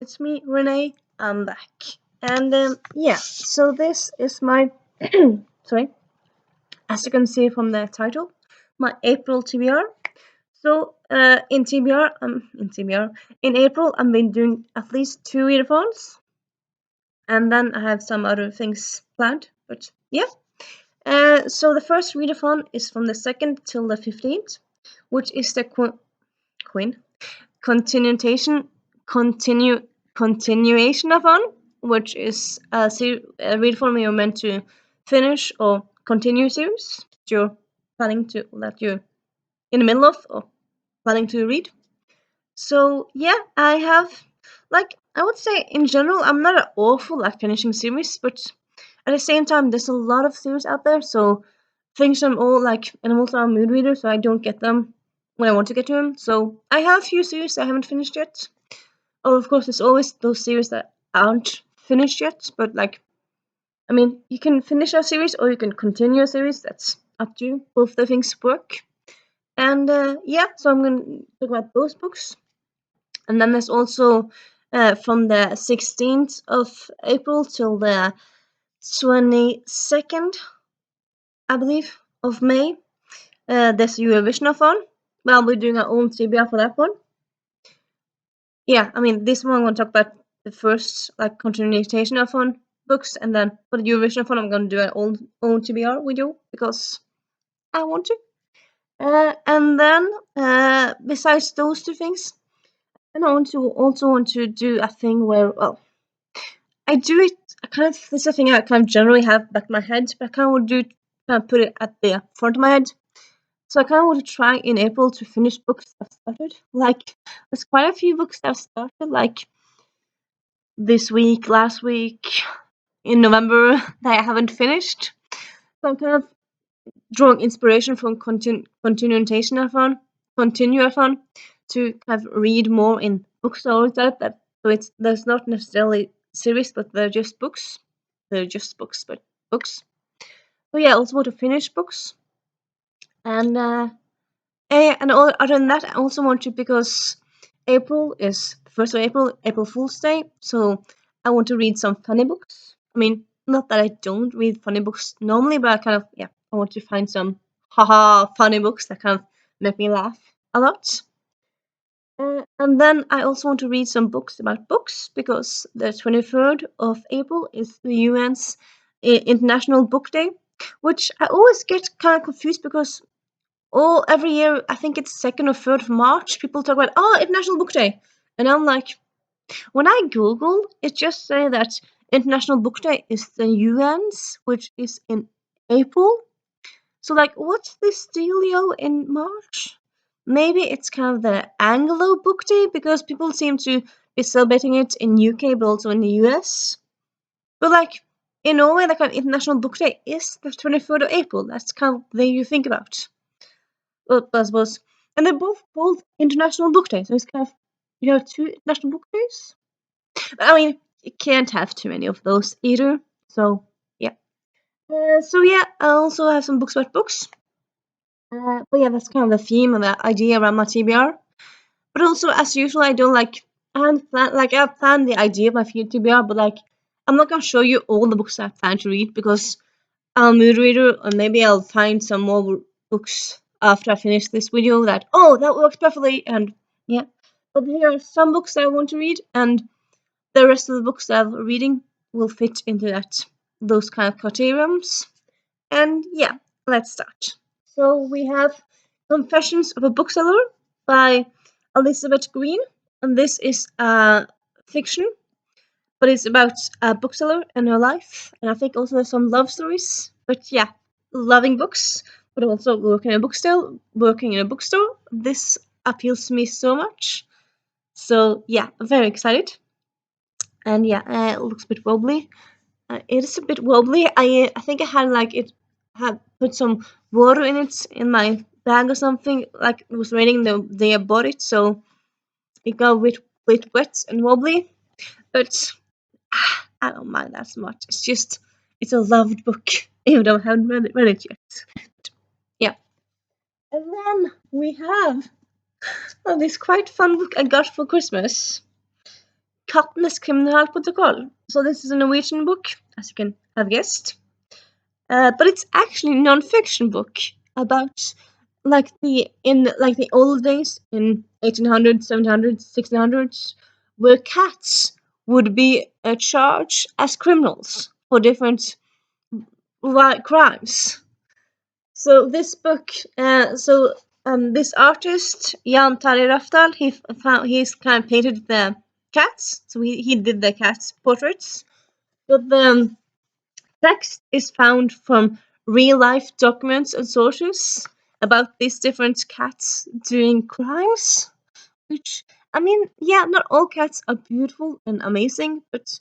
it's me, Renee. I'm back. And yeah, so this is my, sorry, as you can see from the title, my April TBR. So in April, I've been doing at least 2 readathons, and then I have some other things planned. But yeah, so the first readathon is from the 2nd till the 15th, which is the continuation of on, which is a readathon you're meant to finish or continue series you're planning to that you're in the middle of or planning to read. So yeah, I have I would say in general I'm not awful at finishing series, but at the same time there's a lot of series out there, so things I'm all and I'm also a mood reader, so I don't get them when I want to get to them. So I have a few series I haven't finished yet. Oh, of course, there's always those series that aren't finished yet, but I mean, you can finish a series or you can continue a series. That's up to you. Both the things work. And yeah, so I'm going to talk about those books. And then there's also from the 16th of April till the 22nd, I believe, of May. There's eurovisionathon. Well, I'll be doing our own TBR for that one. Yeah, I mean, this one I'm going to talk about the first continuation of on books, and then for the eurovisionathon I'm going to do an own TBR video because I want to. And then besides those two things, and I also want to do a thing where I do it. This is a thing I kind of generally have back in my head, but I kind of want to put it at the front of my head. So I kind of want to try in April to finish books I've started. There's quite a few books I've started, this week, last week, in November that I haven't finished. So I'm kind of drawing inspiration from continuathon to kind of read more in bookstores. There's not necessarily series, but they're just books. They're just books, but books. So yeah, I also want to finish books. And other than that, I also want to, because April is the 1st of April, April Fool's Day, so I want to read some funny books. I mean, not that I don't read funny books normally, but I want to find some funny books that kind of make me laugh a lot. And then I also want to read some books about books, because the 23rd of April is the UN's International Book Day, which I always get kind of confused because every year, I think it's 2nd or 3rd of March, people talk about, International Book Day. And I'm like, when I Google, it just say that International Book Day is the UN's, which is in April. So, what's this dealio in March? Maybe it's kind of the Anglo Book Day, because people seem to be celebrating it in UK, but also in the US. But, in Norway, International Book Day is the 23rd of April. That's kind of the day you think about. Well, I suppose. And they're both called International Book Day, so it's kind of, you have 2 International Book Days. But, I mean, you can't have too many of those either, so yeah. I also have some books about books. But yeah, that's kind of the theme and the idea around my TBR. But also, as usual, I don't I've planned the idea of my future TBR, but I'm not gonna show you all the books I plan to read, because I'm a mood reader, and maybe I'll find some more books after I finish this video that works perfectly, and yeah. But here are some books that I want to read, and the rest of the books that I'm reading will fit into those kind of criteriums. And yeah, let's start. So we have Confessions of a Bookseller by Elizabeth Green, and this is fiction, but it's about a bookseller and her life, and I think also there's some love stories. But yeah, loving books, but also working in a bookstore. This appeals to me so much. So yeah, I'm very excited. And yeah, it looks a bit wobbly. It is a bit wobbly. I think I had put some water in it in my bag or something. It was raining the day I bought it, so it got a bit wet and wobbly. But I don't mind that so much. It's a loved book, even though I haven't read it yet. But, yeah. And then we have this quite fun book I got for Christmas Kattenes kriminalprotokoll. So this is a Norwegian book, as you can have guessed. But it's actually a non-fiction book about the old days in 1800s, 1700s, 1600s, where cats would be charged as criminals for different crimes. So this book, this artist Jan Terje Rafdal, he's kind of painted the cats, so he did the cats portraits, but the text is found from real life documents and sources about these different cats doing crimes. Which, I mean, yeah, not all cats are beautiful and amazing, but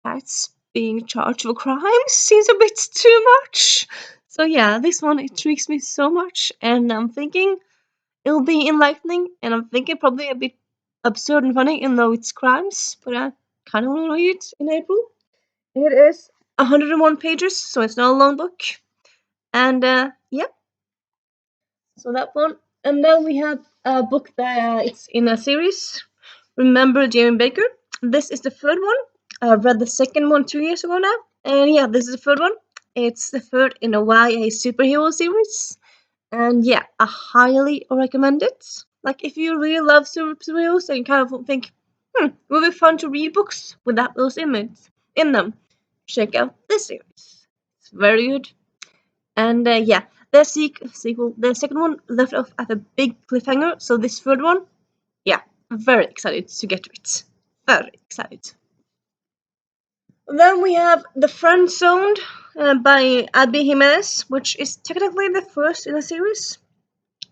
cats being charged for crimes seems a bit too much. So yeah, this one intrigues me so much, and I'm thinking it'll be enlightening, and I'm thinking probably a bit absurd and funny, even though it's crimes, but I kind of want to read it in April. It is 101 pages, so it's not a long book. And yeah, so that one. And then we have a book that it's in a series. Remember Jamie Baker? This is the third one. I read the second one 2 years ago now. And yeah, this is the third one. It's the third in a YA superhero series. And yeah, I highly recommend it. Like, if you really love superheroes and you kind of think, it would be fun to read books without those images in them, check out this series. It's very good. And yeah, the sequel, the second one left off at a big cliffhanger, so this third one, yeah, very excited to get to it. Very excited. Then we have The Friend Zoned by Abby Jimenez, which is technically the first in the series,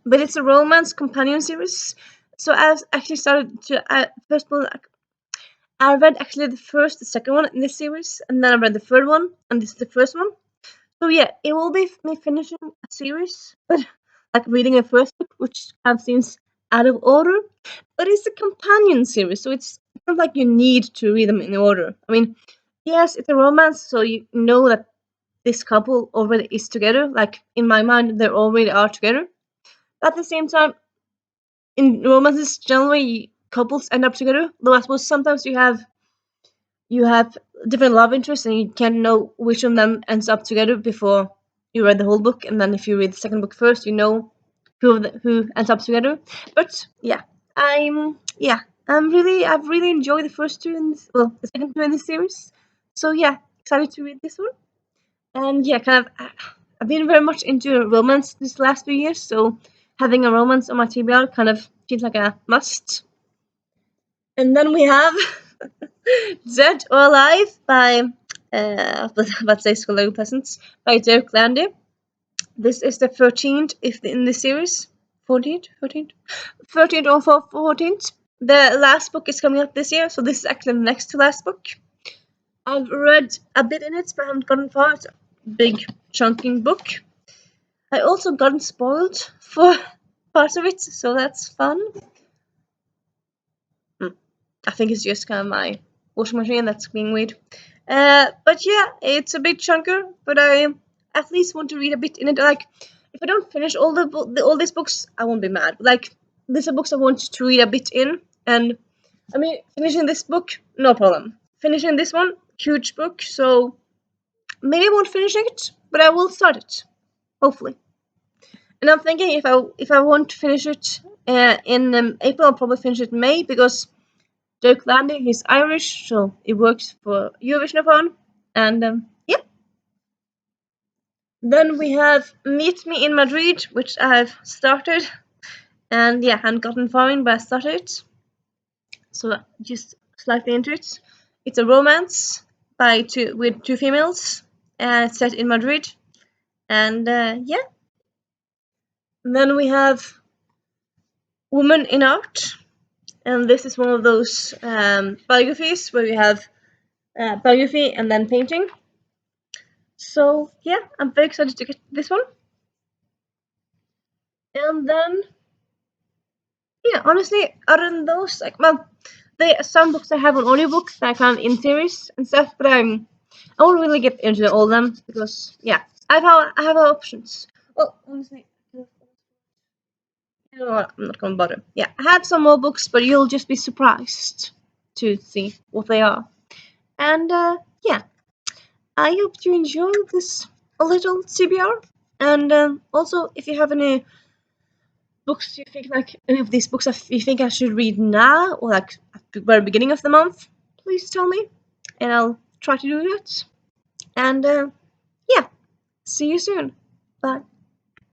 but it's a romance companion series. So I've actually started to first of all, I read actually the second one in this series, and then I read the third one, and this is the first one. So yeah, it will be me finishing a series, but like reading a first book, which kind of seems out of order. But it's a companion series, so it's not like you need to read them in order. I mean, yes, it's a romance, so you know that this couple already is together. Like, in my mind, they already are together. But at the same time, in romances, generally couples end up together. Though I suppose sometimes you have different love interests, and you can't know which of them ends up together before you read the whole book. And then if you read the second book first, you know who ends up together. But yeah, I've really enjoyed the first two the second two in this series. So yeah, excited to read this one. And yeah, I've been very much into romance these last few years, so having a romance on my TBR kind of feels like a must. And then we have Dead or Alive by let's say Scholar Peasants by Dirk Landy. This is the 13th in the series. 14th? 13th or 14th. The last book is coming out this year, so this is actually the next to last book. I've read a bit in it, but I haven't gotten far. It's a big, chunking book. I also gotten spoiled for parts of it, so that's fun. I think it's just kind of my washing machine that's being weird. But yeah, it's a big chunker, but I at least want to read a bit in it. Like, if I don't finish all these books, I won't be mad. Like, these are books I want to read a bit in, and I mean, finishing this book, no problem. Finishing this one, huge book, so maybe I won't finish it, but I will start it, hopefully. And I'm thinking if I won't finish it in April, I'll probably finish it in May, because Dirk Landy, he's Irish, so he works for Eurovisionathon, and yeah. Then we have Meet Me in Madrid, which I've started, and yeah, hadn't gotten far in, but I started it, so just slightly into it. It's a romance with two females, and it's set in Madrid, and yeah. And then we have Woman in Art, and this is one of those biographies where we have biography and then painting. So yeah, I'm very excited to get this one. And then yeah, honestly, other than those, like, well, some books I have on audiobooks that I kind of in series and stuff, but I won't really get into all of them because yeah, I have options. Well, honestly, you know what? I'm not gonna bother. Yeah, I have some more books, but you'll just be surprised. to see what they are. And yeah, I hope you enjoy this little TBR. And also, if you have any books you think, like any of these books you think I should read now, or like at the very beginning of the month, please tell me, and I'll try to do that. And yeah, see you soon. Bye.